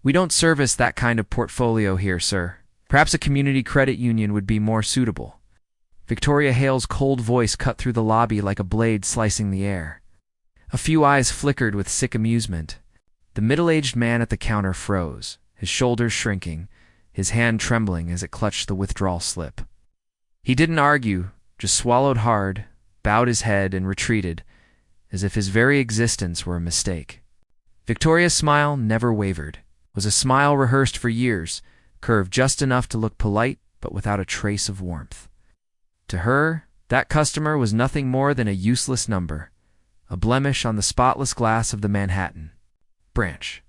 We don't service that kind of portfolio here, sir. Perhaps a community credit union would be more suitable. Victoria Hale's cold voice cut through the lobby like a blade slicing the air. A few eyes flickered with sick amusement. The middle-aged man at the counter froze, his shoulders shrinking, his hand trembling as it clutched the withdrawal slip. He didn't argue, just swallowed hard, bowed his head, and retreated, as if his very existence were a mistake. Victoria's smile never wavered. It was a smile rehearsed for years, curved just enough to look polite, but without a trace of warmth. To her, that customer was nothing more than a useless number, a blemish on the spotless glass of the Manhattan branch.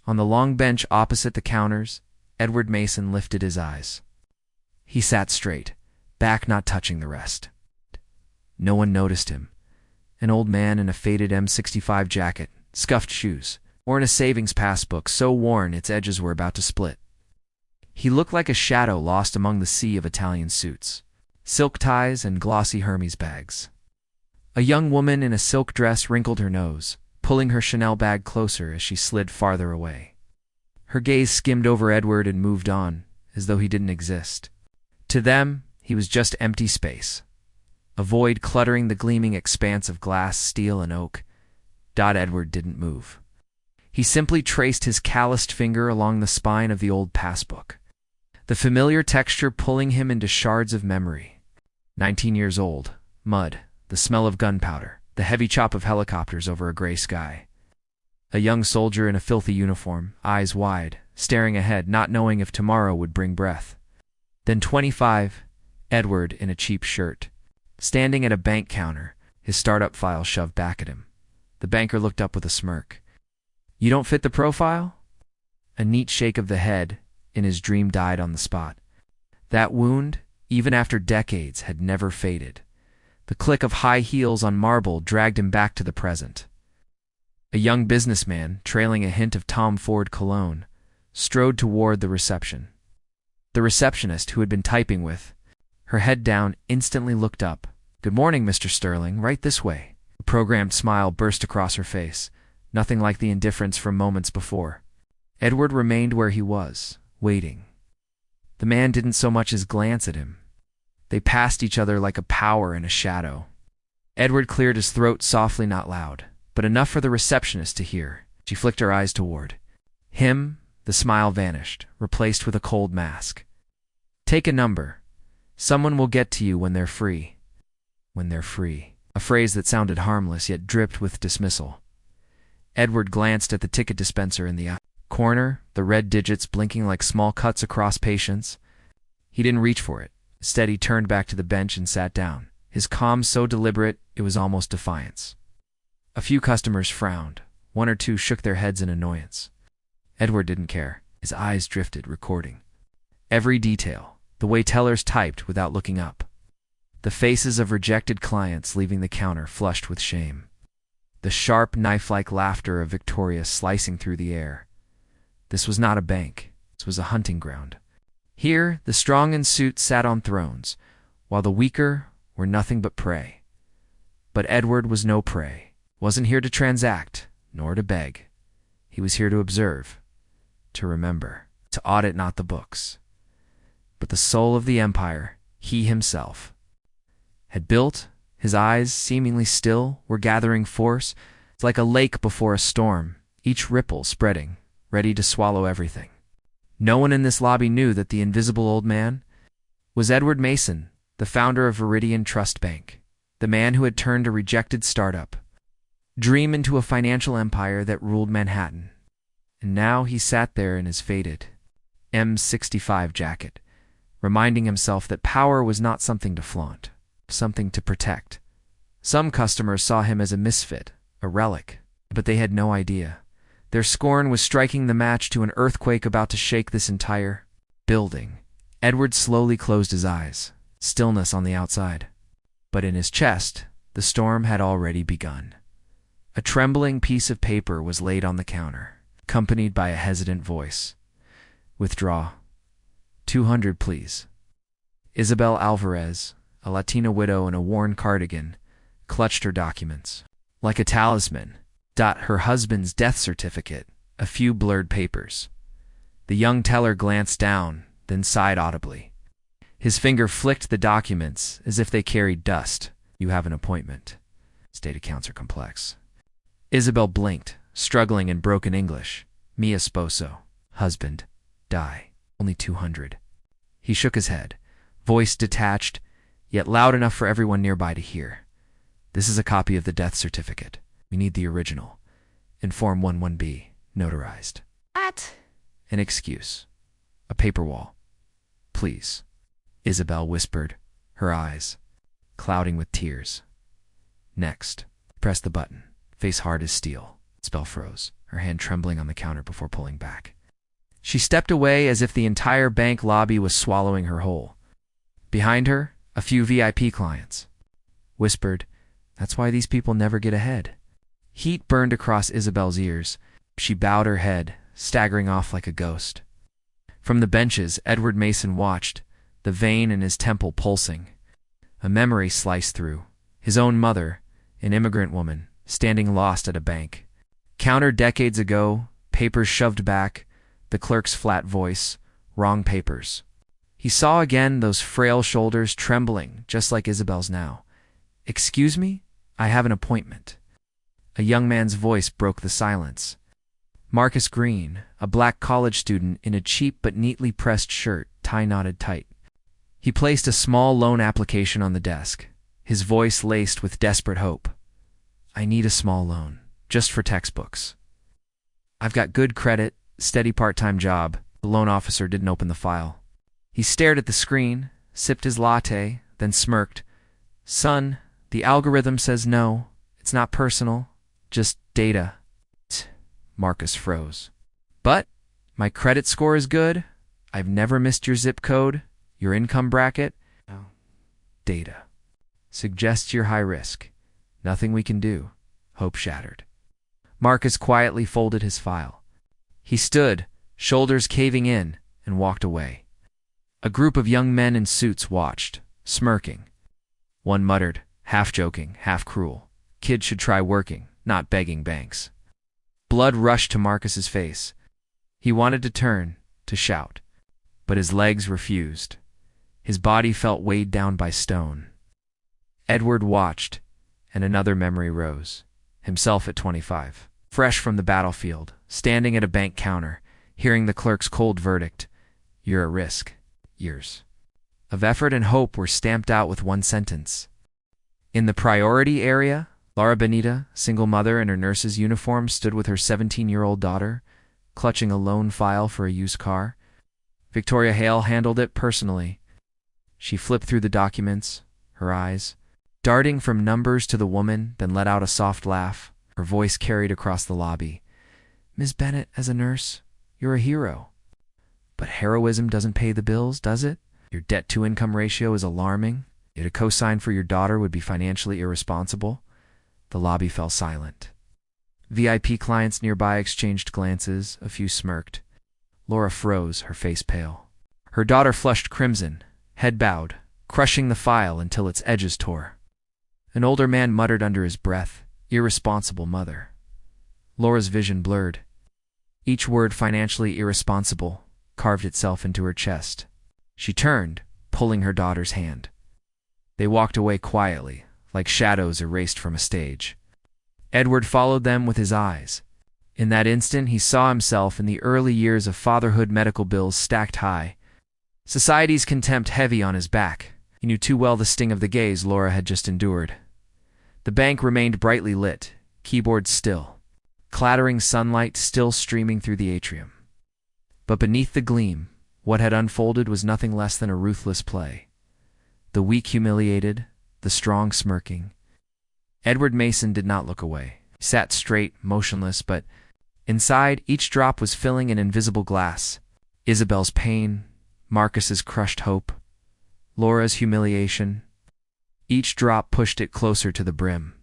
On the long bench opposite the counters, Edward Mason lifted his eyes. He sat straight, back not touching the rest. No one noticed him. An old man in a faded M65 jacket, scuffed shoes, or in a savings passbook so worn its edges were about to split. He looked like a shadow lost among the sea of Italian suits, silk ties, and glossy Hermes bags. A young woman in a silk dress wrinkled her nose, pulling her Chanel bag closer as she slid farther away. Her gaze skimmed over Edward and moved on, as though he didn't exist. To them, he was just empty space, a void cluttering the gleaming expanse of glass, steel, and oak. Edward didn't move. He simply traced his calloused finger along the spine of the old passbook, the familiar texture pulling him into shards of memory. 19 years old, mud, the smell of gunpowder, the heavy chop of helicopters over a gray sky. A young soldier in a filthy uniform, eyes wide, staring ahead, not knowing if tomorrow would bring breath. Then 25, Edward in a cheap shirt, standing at a bank counter, his startup file shoved back at him. The banker looked up with a smirk. "You don't fit the profile?" A neat shake of the head, and his dream died on the spot. That wound, even after decades, had never faded. The click of high heels on marble dragged him back to the present. A young businessman, trailing a hint of Tom Ford cologne, strode toward the reception. The receptionist, who had been typing with, her head down, instantly looked up. "Good morning, Mr. Sterling, right this way." A programmed smile burst across her face, nothing like the indifference from moments before. Edward remained where he was, waiting. The man didn't so much as glance at him. They passed each other like a power and a shadow. Edward cleared his throat softly, not loud, but enough for the receptionist to hear. She flicked her eyes toward him. The smile vanished, replaced with a cold mask. "Take a number. Someone will get to you when they're free." When they're free. A phrase that sounded harmless yet dripped with dismissal. Edward glanced at the ticket dispenser in the corner, the red digits blinking like small cuts across patience. He didn't reach for it. Instead, he turned back to the bench and sat down, his calm so deliberate it was almost defiance. A few customers frowned. One or two shook their heads in annoyance. Edward didn't care. His eyes drifted, recording every detail, the way tellers typed without looking up, the faces of rejected clients leaving the counter flushed with shame, the sharp, knife-like laughter of Victoria slicing through the air. This was not a bank. This was a hunting ground. Here, the strong in suit sat on thrones, while the weaker were nothing but prey. But Edward was no prey. Wasn't here to transact, nor to beg. He was here to observe, to remember, to audit not the books, but the soul of the empire he himself had built. His eyes, seemingly still, were gathering force, like a lake before a storm, each ripple spreading, ready to swallow everything. No one in this lobby knew that the invisible old man was Edward Mason, the founder of Viridian Trust Bank, the man who had turned a rejected startup dream into a financial empire that ruled Manhattan. And now he sat there in his faded M65 jacket, reminding himself that power was not something to flaunt, something to protect. Some customers saw him as a misfit, a relic, but they had no idea. Their scorn was striking the match to an earthquake about to shake this entire building. Edward slowly closed his eyes, stillness on the outside. But in his chest, the storm had already begun. A trembling piece of paper was laid on the counter, accompanied by a hesitant voice. "Withdraw. 200, please." Isabel Alvarez, a Latina widow in a worn cardigan, clutched her documents. Like a talisman, her husband's death certificate, a few blurred papers. The young teller glanced down, then sighed audibly. His finger flicked the documents as if they carried dust. You have an appointment. State accounts are complex. Isabel blinked, struggling in broken English. Mi esposo. Husband. Die. Only 200. He shook his head, voice detached, yet loud enough for everyone nearby to hear. This is a copy of the death certificate. We need the original. In Form 11B, notarized. What? An excuse. A paper wall. Please. Isabel whispered, her eyes clouding with tears. Next. Press the button, face hard as steel. Isabel froze, her hand trembling on the counter before pulling back. She stepped away as if the entire bank lobby was swallowing her whole. Behind her, a few VIP clients whispered, "That's why these people never get ahead." Heat burned across Isabel's ears. She bowed her head, staggering off like a ghost. From the benches, Edward Mason watched, the vein in his temple pulsing. A memory sliced through. His own mother, an immigrant woman, standing lost at a bank. Counter decades ago, papers shoved back, the clerk's flat voice, wrong papers. He saw again those frail shoulders trembling, just like Isabel's now. "Excuse me? I have an appointment." A young man's voice broke the silence. Marcus Green, a black college student in a cheap but neatly pressed shirt, tie knotted tight. He placed a small loan application on the desk, his voice laced with desperate hope. "I need a small loan, just for textbooks. I've got good credit, steady part-time job." The loan officer didn't open the file. He stared at the screen, sipped his latte, then smirked. "Son, the algorithm says no. It's not personal, just data." Marcus froze. "But my credit score is good. I've never missed your zip code, your income bracket." "No. Data. Suggests you're high risk. Nothing we can do." Hope shattered. Marcus quietly folded his file. He stood, shoulders caving in, and walked away. A group of young men in suits watched, smirking. One muttered, half joking, half cruel, "Kids should try working, not begging banks." Blood rushed to Marcus's face. He wanted to turn, to shout, but his legs refused. His body felt weighed down by stone. Edward watched, and another memory rose. Himself at 25, fresh from the battlefield, standing at a bank counter, hearing the clerk's cold verdict, "You're at risk." Years of effort and hope were stamped out with one sentence. In the priority area, Laura Benita, single mother in her nurse's uniform, stood with her 17-year-old daughter, clutching a loan file for a used car. Victoria Hale handled it personally. She flipped through the documents, her eyes darting from numbers to the woman, then let out a soft laugh. Her voice carried across the lobby. "Ms. Bennett, as a nurse, you're a hero. But heroism doesn't pay the bills, does it? Your debt-to-income ratio is alarming. Yet a cosign for your daughter would be financially irresponsible." The lobby fell silent. VIP clients nearby exchanged glances, a few smirked. Laura froze, her face pale. Her daughter flushed crimson, head bowed, crushing the file until its edges tore. An older man muttered under his breath, "Irresponsible mother." Laura's vision blurred. Each word financially irresponsible carved itself into her chest. She turned, pulling her daughter's hand. They walked away quietly, like shadows erased from a stage. Edward followed them with his eyes. In that instant, he saw himself in the early years of fatherhood, medical bills stacked high, society's contempt heavy on his back. He knew too well the sting of the gaze Laura had just endured. The bank remained brightly lit, keyboards still, clattering sunlight still streaming through the atrium. But beneath the gleam, what had unfolded was nothing less than a ruthless play. The weak humiliated, the strong smirking. Edward Mason did not look away. He sat straight, motionless, but inside, each drop was filling an invisible glass. Isabel's pain, Marcus's crushed hope, Laura's humiliation. Each drop pushed it closer to the brim.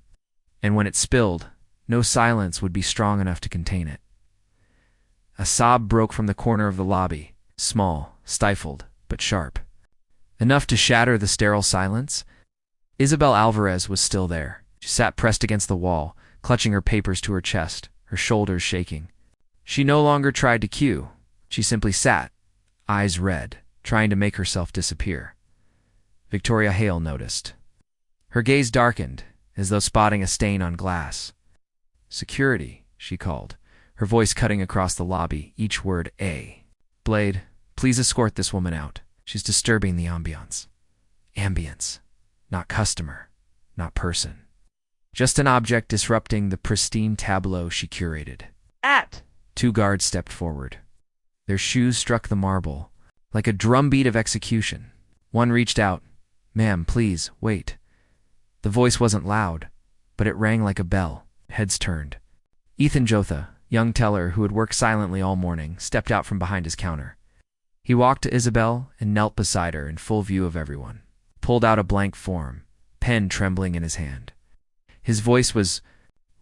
And when it spilled, no silence would be strong enough to contain it. A sob broke from the corner of the lobby, small, stifled, but sharp. Enough to shatter the sterile silence. Isabel Alvarez was still there. She sat pressed against the wall, clutching her papers to her chest, her shoulders shaking. She no longer tried to cue. She simply sat, eyes red, trying to make herself disappear. Victoria Hale noticed. Her gaze darkened, as though spotting a stain on glass. "Security," she called, her voice cutting across the lobby, each word A. "Blade, please escort this woman out. She's disturbing the ambiance." Ambience. Not customer. Not person. Just an object disrupting the pristine tableau she curated. At! 2 guards stepped forward. Their shoes struck the marble, like a drumbeat of execution. One reached out. "Ma'am, please, wait." The voice wasn't loud, but it rang like a bell. Heads turned. Ethan Jotha, young teller who had worked silently all morning, stepped out from behind his counter. He walked to Isabel and knelt beside her in full view of everyone. Pulled out a blank form, pen trembling in his hand. His voice was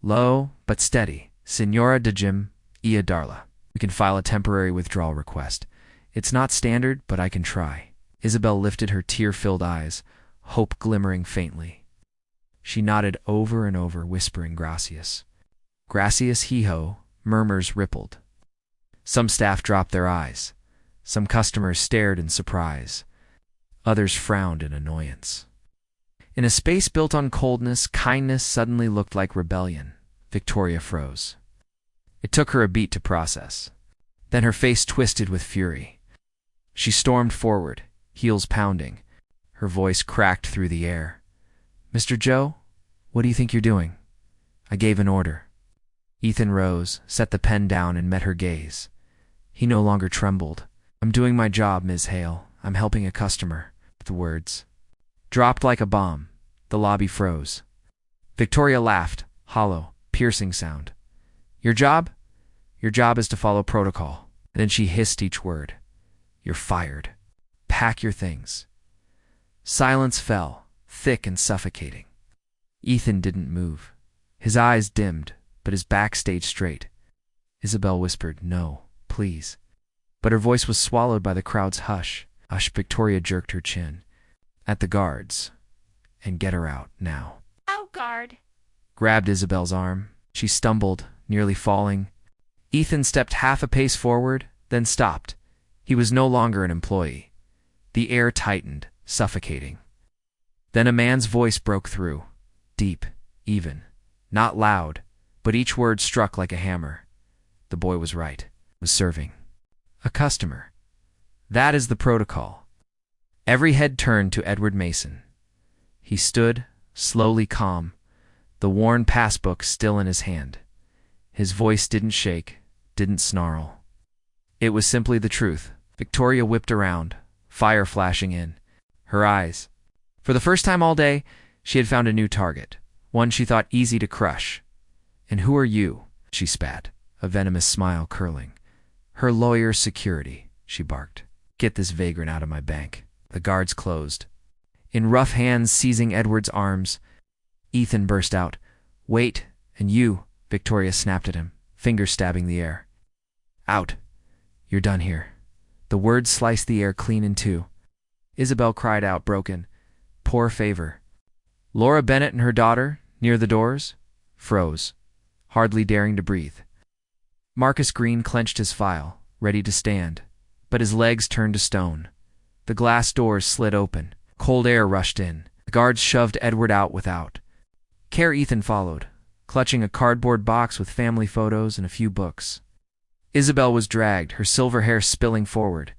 low but steady. "Senora de Jim, Ia Darla. We can file a temporary withdrawal request. It's not standard, but I can try." Isabel lifted her tear-filled eyes, hope glimmering faintly. She nodded over and over, whispering gracias. Gracias hee-ho, murmurs rippled. Some staff dropped their eyes. Some customers stared in surprise. Others frowned in annoyance. In a space built on coldness, kindness suddenly looked like rebellion. Victoria froze. It took her a beat to process. Then her face twisted with fury. She stormed forward, heels pounding. Her voice cracked through the air. "Mr. Joe, what do you think you're doing? I gave an order." Ethan rose, set the pen down, and met her gaze. He no longer trembled. "I'm doing my job, Ms. Hale. I'm helping a customer." The words dropped like a bomb. The lobby froze. Victoria laughed, hollow, piercing sound. "Your job? Your job is to follow protocol." And then she hissed each word. "You're fired. Pack your things." Silence fell, thick and suffocating. Ethan didn't move. His eyes dimmed, but his back stayed straight. Isabel whispered, "No, please." But her voice was swallowed by the crowd's hush. Hush. Victoria jerked her chin. "At the guards. And get her out, now." Out, guard! Grabbed Isabel's arm. She stumbled, nearly falling. Ethan stepped half a pace forward, then stopped. He was no longer an employee. The air tightened, suffocating. Then a man's voice broke through. Deep, even. Not loud, but each word struck like a hammer. The boy was right. Was serving a customer. That is the protocol. Every head turned to Edward Mason. He stood, slowly calm, the worn passbook still in his hand. His voice didn't shake, didn't snarl. It was simply the truth. Victoria whipped around, fire flashing in. Her eyes. For the first time all day, she had found a new target, one she thought easy to crush. "And who are you?" she spat, a venomous smile curling. "Her lawyer's security," she barked. "Get this vagrant out of my bank." The guards closed. In rough hands seizing Edward's arms, Ethan burst out. "Wait, and you," Victoria snapped at him, fingers stabbing the air. "Out. You're done here." The words sliced the air clean in two. Isabel cried out, broken. Poor favor. Laura Bennett and her daughter, near the doors, froze, hardly daring to breathe. Marcus Green clenched his file, ready to stand, but his legs turned to stone. The glass doors slid open. Cold air rushed in. The guards shoved Edward out without. Care Ethan followed, clutching a cardboard box with family photos and a few books. Isabel was dragged, her silver hair spilling forward.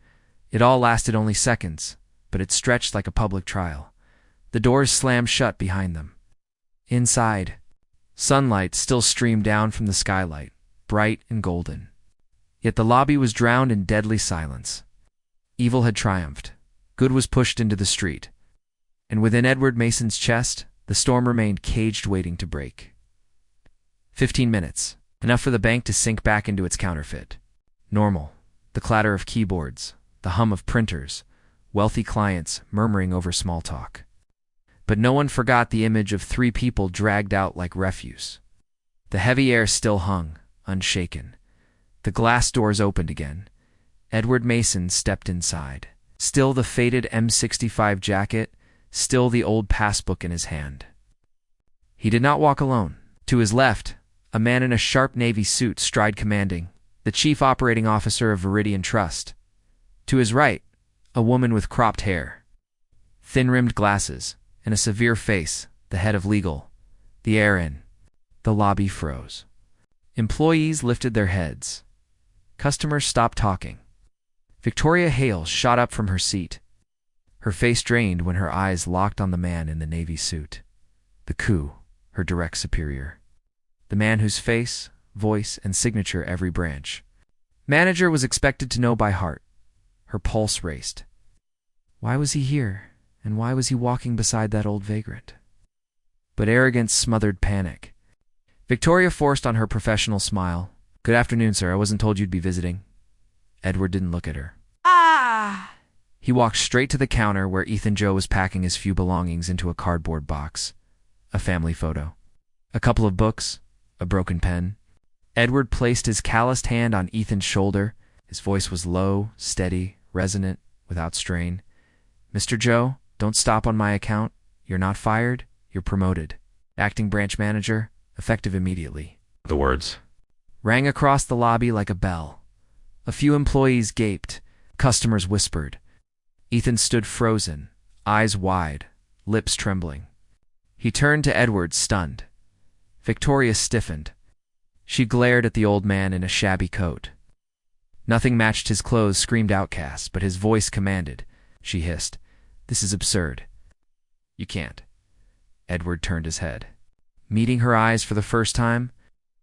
It all lasted only seconds, but it stretched like a public trial. The doors slammed shut behind them. Inside, sunlight still streamed down from the skylight, bright and golden. Yet the lobby was drowned in deadly silence. Evil had triumphed. Good was pushed into the street. And within Edward Mason's chest, the storm remained caged, waiting to break. 15 minutes. Enough for the bank to sink back into its counterfeit. Normal. The clatter of keyboards, the hum of printers, wealthy clients murmuring over small talk. But no one forgot the image of 3 people dragged out like refuse. The heavy air still hung, unshaken. The glass doors opened again. Edward Mason stepped inside. Still the faded M65 jacket, still the old passbook in his hand. He did not walk alone. To his left, a man in a sharp navy suit stride commanding, the chief operating officer of Viridian Trust. To his right, a woman with cropped hair, thin-rimmed glasses, and a severe face, the head of legal. The air in the lobby froze. Employees lifted their heads. Customers stopped talking. Victoria Hale shot up from her seat. Her face drained when her eyes locked on the man in the navy suit. The coup, her direct superior. The man whose face, voice, and signature every branch manager was expected to know by heart. Her pulse raced. Why was he here, and why was he walking beside that old vagrant? But arrogance smothered panic. Victoria forced on her professional smile. Good afternoon, sir. I wasn't told you'd be visiting. Edward didn't look at her. He walked straight to the counter where Ethan Joe was packing his few belongings into a cardboard box. A family photo. A couple of books. A broken pen. Edward placed his calloused hand on Ethan's shoulder. His voice was low, steady, resonant, without strain. Mr. Joe, don't stop on my account. You're not fired. You're promoted. Acting branch manager, effective immediately. The words Rang across the lobby like a bell. A few employees gaped. Customers whispered. Ethan stood frozen, eyes wide, lips trembling. He turned to Edward, stunned. Victoria stiffened. She glared at the old man in a shabby coat. Nothing matched his clothes, screamed outcast, but his voice commanded. She hissed, "This is absurd." "You can't." Edward turned his head. Meeting her eyes for the first time,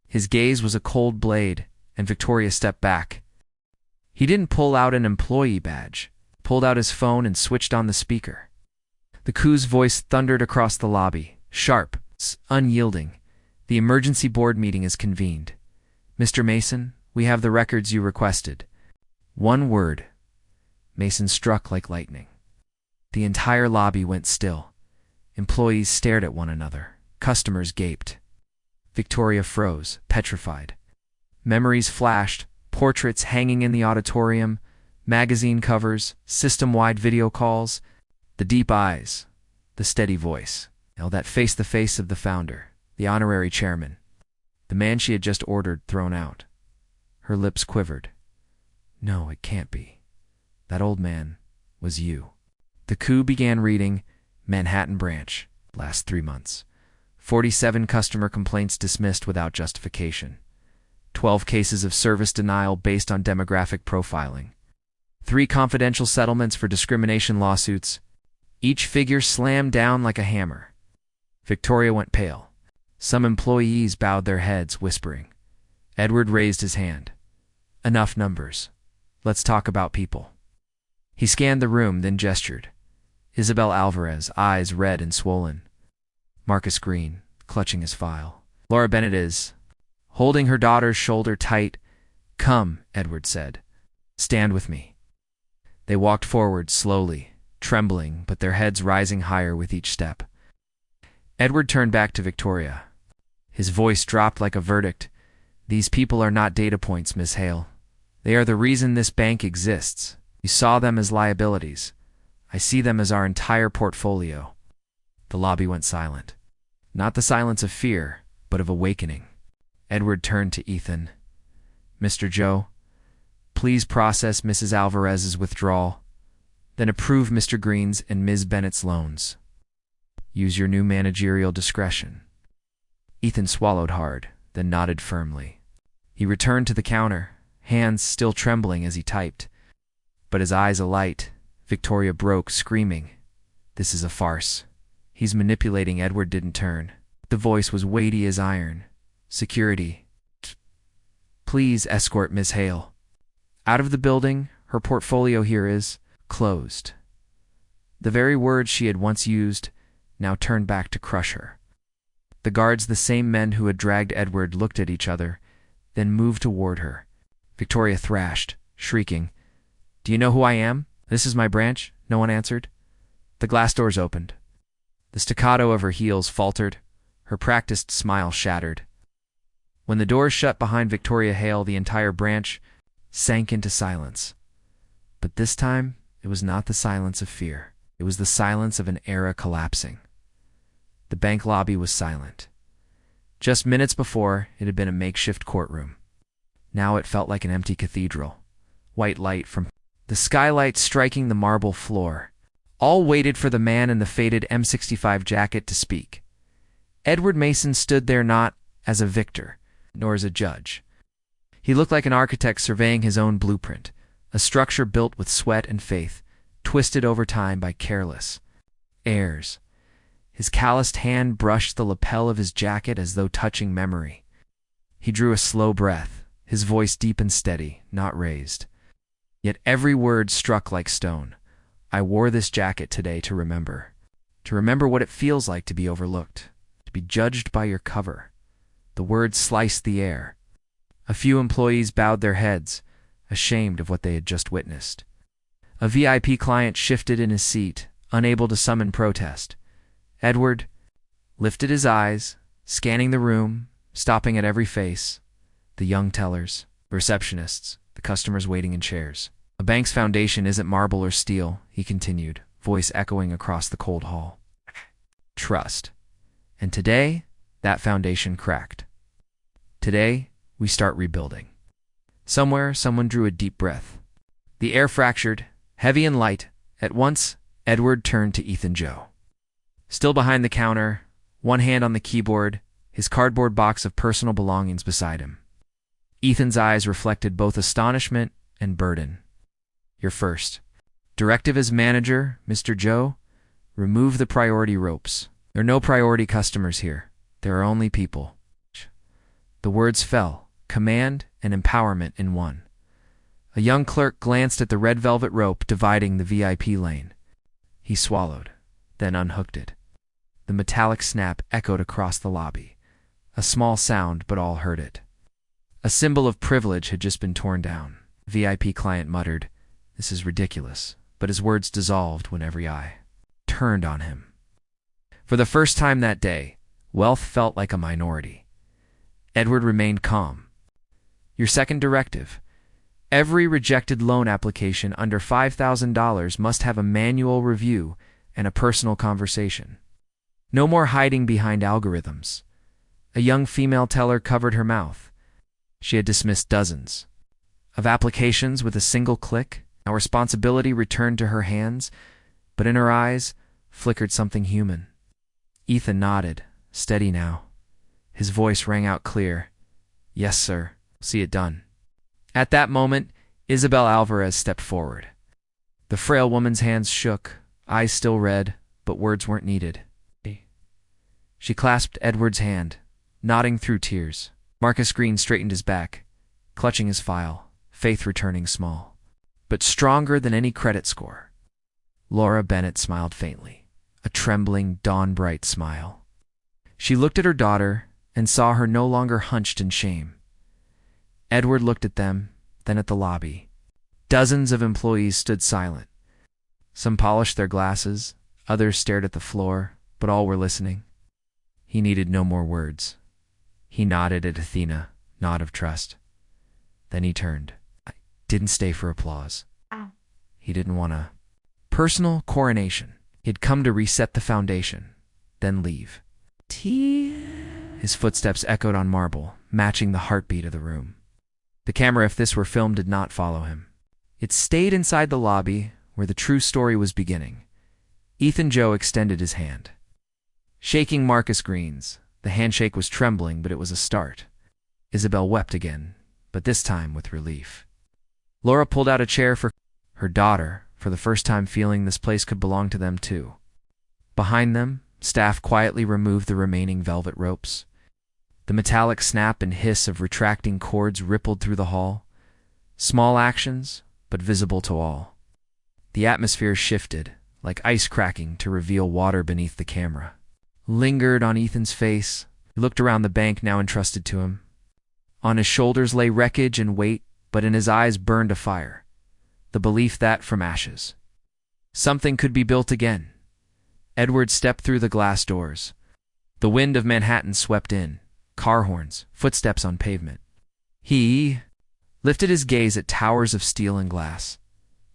his gaze was a cold blade, and Victoria stepped back. He didn't pull out an employee badge, pulled out his phone and switched on the speaker. The coup's voice thundered across the lobby, sharp, unyielding. "The emergency board meeting is convened. Mr. Mason, we have the records you requested." One word. Mason struck like lightning. The entire lobby went still. Employees stared at one another. Customers gaped. Victoria froze, petrified. Memories flashed, portraits hanging in the auditorium, magazine covers, system-wide video calls, the deep eyes, the steady voice. That faced the face of the founder, the honorary chairman, the man she had just ordered thrown out. Her lips quivered. No, it can't be. That old man was you. The coup began reading, Manhattan branch, last 3 months. 47 customer complaints dismissed without justification. 12 cases of service denial based on demographic profiling. 3 confidential settlements for discrimination lawsuits. Each figure slammed down like a hammer. Victoria went pale. Some employees bowed their heads, whispering. Edward raised his hand. Enough numbers. Let's talk about people. He scanned the room, then gestured. Isabel Alvarez, eyes red and swollen. Marcus Green, clutching his file. Laura Bennett is, holding her daughter's shoulder tight. Come, Edward said. Stand with me. They walked forward slowly, trembling, but their heads rising higher with each step. Edward turned back to Victoria. His voice dropped like a verdict. These people are not data points, Miss Hale. They are the reason this bank exists. You saw them as liabilities. I see them as our entire portfolio. The lobby went silent. Not the silence of fear, but of awakening. Edward turned to Ethan. Mr. Joe, please process Mrs. Alvarez's withdrawal, then approve Mr. Green's and Ms. Bennett's loans. Use your new managerial discretion. Ethan swallowed hard, then nodded firmly. He returned to the counter, hands still trembling as he typed. But his eyes alight, Victoria broke, screaming. This is a farce. He's manipulating. Edward didn't turn. The voice was weighty as iron. Security. Please escort Miss Hale out of the building. Her portfolio here is closed. The very words she had once used now turned back to crush her. The guards, the same men who had dragged Edward, looked at each other, then moved toward her. Victoria thrashed, shrieking, Do you know who I am? This is my branch. No one answered. The glass doors opened. The staccato of her heels faltered. Her practiced smile shattered. When the doors shut behind Victoria Hale, the entire branch sank into silence. But this time, it was not the silence of fear. It was the silence of an era collapsing. The bank lobby was silent. Just minutes before, it had been a makeshift courtroom. Now it felt like an empty cathedral. White light from the skylight striking the marble floor. All waited for the man in the faded M65 jacket to speak. Edward Mason stood there not as a victor, nor as a judge. He looked like an architect surveying his own blueprint, a structure built with sweat and faith, twisted over time by careless airs. His calloused hand brushed the lapel of his jacket as though touching memory. He drew a slow breath, his voice deep and steady, not raised. Yet every word struck like stone. I wore this jacket today to remember what it feels like to be overlooked, to be judged by your cover. The words sliced the air. A few employees bowed their heads, ashamed of what they had just witnessed. A VIP client shifted in his seat, unable to summon protest. Edward lifted his eyes, scanning the room, stopping at every face. The young tellers, receptionists, the customers waiting in chairs. A bank's foundation isn't marble or steel, he continued, voice echoing across the cold hall. Trust. And today, that foundation cracked. Today, we start rebuilding. Somewhere, someone drew a deep breath. The air fractured, heavy and light. At once, Edward turned to Ethan Joe. Still behind the counter, one hand on the keyboard, his cardboard box of personal belongings beside him. Ethan's eyes reflected both astonishment and burden. You're first. Directive as manager, Mr. Joe, remove the priority ropes. There are no priority customers here. There are only people. The words fell, command and empowerment in one. A young clerk glanced at the red velvet rope dividing the VIP lane. He swallowed, then unhooked it. The metallic snap echoed across the lobby. A small sound, but all heard it. A symbol of privilege had just been torn down. VIP client muttered, "This is ridiculous," but his words dissolved when every eye turned on him. For the first time that day, wealth felt like a minority. Edward remained calm. Your second directive. Every rejected loan application under $5,000 must have a manual review and a personal conversation. No more hiding behind algorithms. A young female teller covered her mouth. She had dismissed dozens of applications with a single click. Now responsibility returned to her hands, but in her eyes flickered something human. Ethan nodded, steady now. His voice rang out clear. Yes, sir. See it done. At that moment, Isabel Alvarez stepped forward. The frail woman's hands shook, eyes still red, but words weren't needed. She clasped Edward's hand, nodding through tears. Marcus Green straightened his back, clutching his file, faith returning small, but stronger than any credit score. Laura Bennett smiled faintly, a trembling, dawn-bright smile. She looked at her daughter and saw her no longer hunched in shame. Edward looked at them, then at the lobby. Dozens of employees stood silent. Some polished their glasses, others stared at the floor, but all were listening. He needed no more words. He nodded at Athena, nod of trust. Then he turned. I didn't stay for applause. He didn't want a personal coronation. He'd come to reset the foundation, then leave. His footsteps echoed on marble, matching the heartbeat of the room. The camera, if this were filmed, did not follow him. It stayed inside the lobby, where the true story was beginning. Ethan Joe extended his hand. Shaking Marcus Green's, the handshake was trembling, but it was a start. Isabel wept again, but this time with relief. Laura pulled out a chair for her daughter, for the first time feeling this place could belong to them too. Behind them, staff quietly removed the remaining velvet ropes. The metallic snap and hiss of retracting cords rippled through the hall. Small actions, but visible to all. The atmosphere shifted, like ice cracking to reveal water beneath the camera. Lingered on Ethan's face. He looked around the bank now entrusted to him. On his shoulders lay wreckage and weight, but in his eyes burned a fire. The belief that, from ashes, something could be built again. Edward stepped through the glass doors. The wind of Manhattan swept in. Car horns, footsteps on pavement. He lifted his gaze at towers of steel and glass,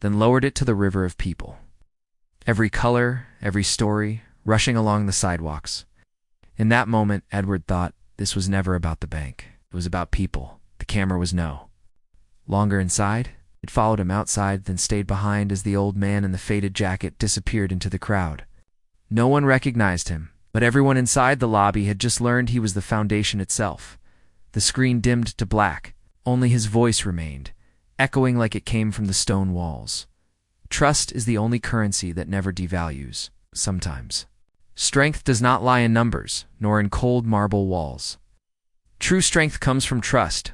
then lowered it to the river of people. Every color, every story, rushing along the sidewalks. In that moment, Edward thought this was never about the bank. It was about people. The camera was no. Longer inside, it followed him outside, then stayed behind as the old man in the faded jacket disappeared into the crowd. No one recognized him, but everyone inside the lobby had just learned he was the foundation itself. The screen dimmed to black. Only his voice remained, echoing like it came from the stone walls. Trust is the only currency that never devalues, sometimes. Strength does not lie in numbers, nor in cold marble walls. True strength comes from trust,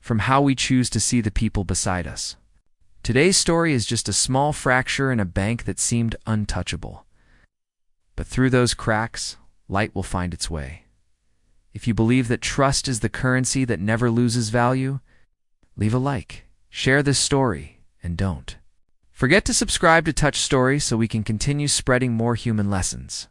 from how we choose to see the people beside us. Today's story is just a small fracture in a bank that seemed untouchable. But through those cracks, light will find its way. If you believe that trust is the currency that never loses value, leave a like, share this story, and don't forget to subscribe to Toch Stories so we can continue spreading more human lessons.